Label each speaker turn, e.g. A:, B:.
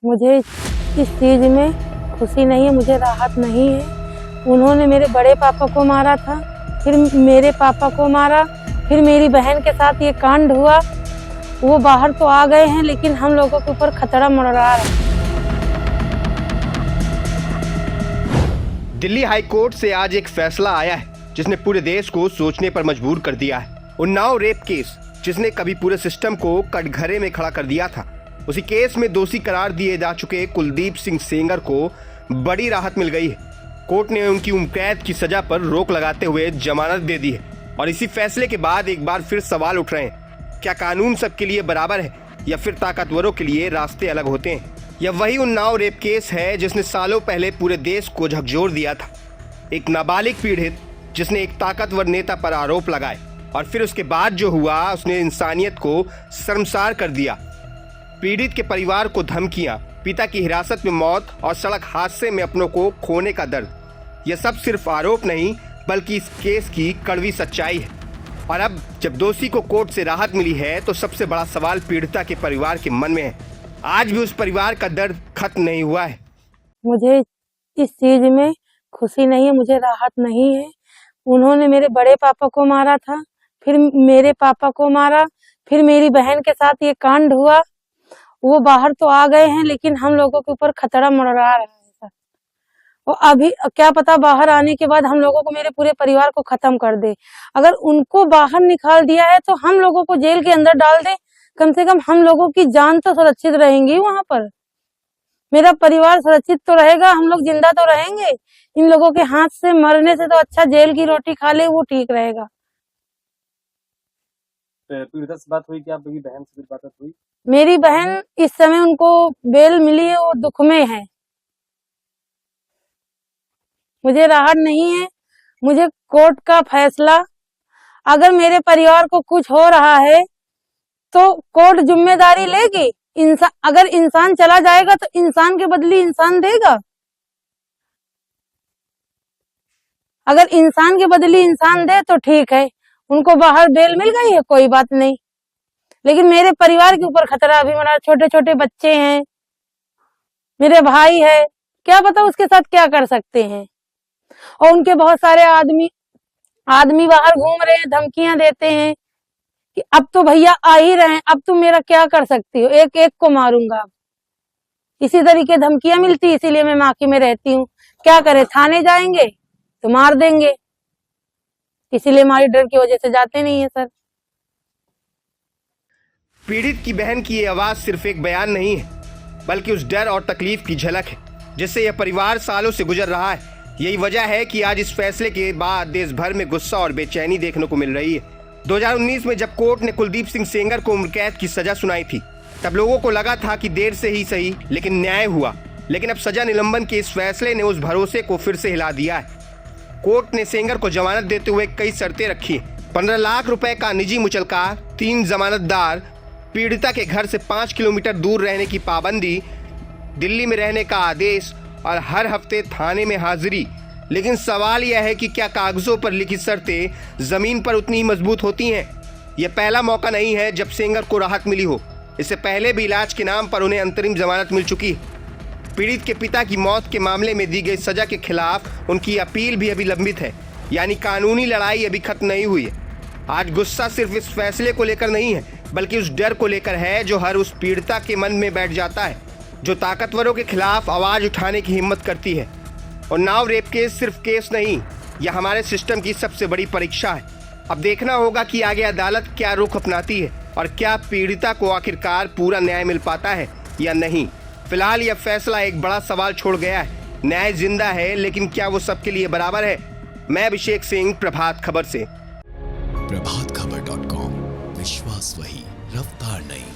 A: मुझे इस चीज़ में खुशी नहीं है, मुझे राहत नहीं है। उन्होंने मेरे बड़े पापा को मारा था, फिर मेरे पापा को मारा, फिर मेरी बहन के साथ ये कांड हुआ। वो बाहर तो आ गए हैं, लेकिन हम लोगों के ऊपर खतरा मंडरा रहा है।
B: दिल्ली हाई कोर्ट से आज एक फैसला आया है जिसने पूरे देश को सोचने पर मजबूर कर दिया है। उन्नाव रेप केस जिसने कभी पूरे सिस्टम को कटघरे में खड़ा कर दिया था, उसी केस में दोषी करार दिए जा चुके कुलदीप सिंह सेंगर को बड़ी राहत मिल गई है। कोर्ट ने उनकी उम्र कैद की सजा पर रोक लगाते हुए जमानत दे दी है। और इसी फैसले के बाद एक बार फिर सवाल उठ रहे हैं, क्या कानून सबके लिए बराबर है या फिर ताकतवरों के लिए रास्ते अलग होते हैं? यह वही उन्नाव रेप केस है जिसने सालों पहले पूरे देश को झकझोर दिया था। एक नाबालिग पीड़ित जिसने एक ताकतवर नेता पर आरोप लगाए और फिर उसके बाद जो हुआ उसने इंसानियत को शर्मसार कर दिया। पीड़ित के परिवार को धमकियां, पिता की हिरासत में मौत और सड़क हादसे में अपनों को खोने का दर्द, यह सब सिर्फ आरोप नहीं बल्कि इस केस की कड़वी सच्चाई है। और अब जब दोषी को कोर्ट से राहत मिली है तो सबसे बड़ा सवाल पीड़िता के परिवार के मन में है। आज भी उस परिवार का दर्द खत्म नहीं हुआ है।
A: मुझे इस चीज़ में खुशी नहीं है, मुझे राहत नहीं है। उन्होंने मेरे बड़े पापा को मारा था, फिर मेरे पापा को मारा, फिर मेरी बहन के साथ ये कांड हुआ। वो बाहर तो आ गए हैं, लेकिन हम लोगों के ऊपर खतरा मंडरा रहा है सर। और अभी क्या पता बाहर आने के बाद हम लोगों को, मेरे पूरे परिवार को खत्म कर दे। अगर उनको बाहर निकाल दिया है तो हम लोगों को जेल के अंदर डाल दे, कम से कम हम लोगों की जान तो सुरक्षित रहेंगी वहां पर। मेरा परिवार सुरक्षित तो रहेगा, हम लोग जिंदा तो रहेंगे। इन लोगों के हाथ से मरने से तो अच्छा जेल की रोटी खा ले, वो ठीक रहेगा।
C: पीड़िता से बात हुई कि आपकी बहन से बात हुई?
A: मेरी बहन इस समय उनको बेल मिली है, वो दुख में है। मुझे राहत नहीं है। मुझे कोर्ट का फैसला, अगर मेरे परिवार को कुछ हो रहा है तो कोर्ट जिम्मेदारी लेगी। अगर इंसान चला जाएगा तो इंसान के बदले इंसान देगा। अगर इंसान के बदले इंसान दे तो ठीक है, उनको बाहर बेल मिल गई है, कोई बात नहीं। लेकिन मेरे परिवार के ऊपर खतरा अभी मेरा, छोटे छोटे बच्चे हैं, मेरे भाई है, क्या पता उसके साथ क्या कर सकते हैं। और उनके बहुत सारे आदमी बाहर घूम रहे हैं, धमकियां देते हैं कि अब तो भैया आ ही रहे हैं, अब तुम मेरा क्या कर सकती हो, एक एक को मारूंगा। इसी तरीके धमकियां मिलती, इसीलिए मैं माकी में रहती हूँ। क्या करे, थाने जाएंगे तो मार देंगे, इसीलिए हमारी डर की वजह से जाते नहीं है सर।
B: पीड़ित की बहन की ये आवाज सिर्फ एक बयान नहीं है बल्कि उस डर और तकलीफ की झलक है जिससे यह परिवार सालों से गुजर रहा है। यही वजह है कि आज इस फैसले के बाद देश भर में गुस्सा और बेचैनी देखने को मिल रही है। 2019 में जब कोर्ट ने कुलदीप सिंह सेंगर को उम्र कैद की सजा सुनाई थी, तब लोगों को लगा था कि देर से ही सही लेकिन न्याय हुआ। लेकिन अब सजा निलंबन के इस फैसले ने उस भरोसे को फिर से हिला दिया है। कोर्ट ने सेंगर को जमानत देते हुए कई शर्तें रखी। 15 लाख रुपए का निजी मुचलका, 3 जमानतदार, पीड़िता के घर से 5 किलोमीटर दूर रहने की पाबंदी, दिल्ली में रहने का आदेश और हर हफ्ते थाने में हाजिरी। लेकिन सवाल यह है कि क्या कागजों पर लिखी शर्तें जमीन पर उतनी ही मजबूत होती हैं? यह पहला मौका नहीं है जब सेंगर को राहत मिली हो। इससे पहले भी इलाज के नाम पर उन्हें अंतरिम जमानत मिल चुकी है। पीड़ित के पिता की मौत के मामले में दी गई सजा के खिलाफ उनकी अपील भी अभी लंबित है, यानी कानूनी लड़ाई अभी खत्म नहीं हुई है। आज गुस्सा सिर्फ इस फैसले को लेकर नहीं है बल्कि उस डर को लेकर है जो हर उस पीड़िता के मन में बैठ जाता है, जो ताकतवरों के खिलाफ आवाज उठाने की हिम्मत करती है। और उन्नाव रेप केस सिर्फ केस नहीं, यह हमारे सिस्टम की सबसे बड़ी परीक्षा है। अब देखना होगा कि आगे अदालत क्या रुख अपनाती है और क्या पीड़िता को आखिरकार पूरा न्याय मिल पाता है या नहीं। फिलहाल यह फैसला एक बड़ा सवाल छोड़ गया है। न्याय जिंदा है, लेकिन क्या वो सबके लिए बराबर है? मैं अभिषेक सिंह, प्रभात खबर से।
D: प्रभातखबर.com, विश्वास वही, रफ्तार नहीं।